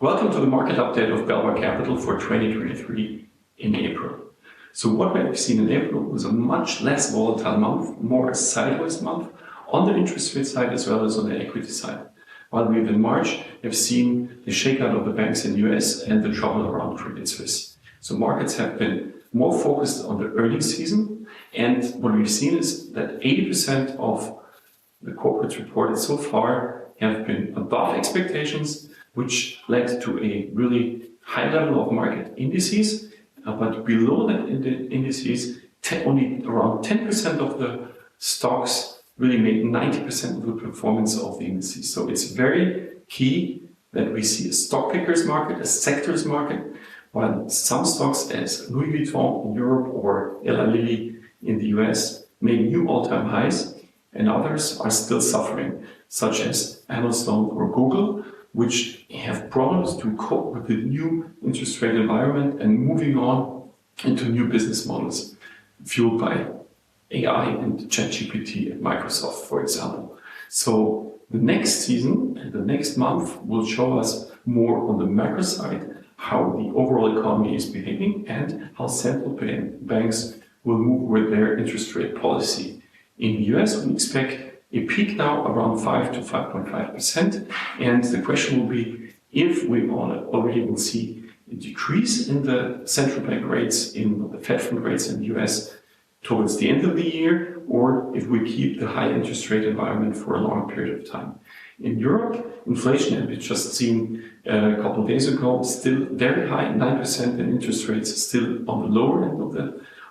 Welcome to the market update of Belva Capital for 2023 in April. So what we have seen in April was a much less volatile month, more a sideways month on the interest rate side as well as on the equity side. While we in March have seen the shakeout of the banks in the US and the trouble around Credit Suisse. So markets have been more focused on the earnings season, and what we've seen is that 80% of the corporates reported so far have been above expectations, which led to a really high level of market indices, but below that indices, only around 10% of the stocks really made 90% of the performance of the indices. So it's very key that we see a stock pickers market, a sectors market, while some stocks as Louis Vuitton in Europe or Eli Lilly in the US made new all-time highs, and others are still suffering, such as Amazon or Google, which have problems to cope with the new interest rate environment and moving on into new business models fueled by AI and ChatGPT at Microsoft, for example. So the next season and the next month will show us more on the macro side, how the overall economy is behaving and how central banks will move with their interest rate policy. In the US, we expect a peak now around 5 to 5.5%. And the question will be if we already will see a decrease in the central bank rates, in the Fed fund rates in the US towards the end of the year, or if we keep the high interest rate environment for a long period of time. In Europe, inflation, as we just seen a couple of days ago, is still very high, 9%, and interest rates are still on the lower end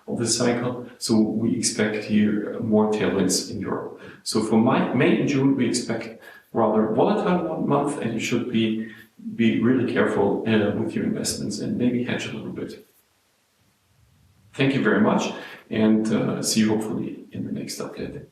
of the cycle. So we expect here more tailwinds in Europe. So for May and June, we expect rather volatile month, and you should be really careful with your investments and maybe hedge a little bit. Thank you very much, and see you hopefully in the next update.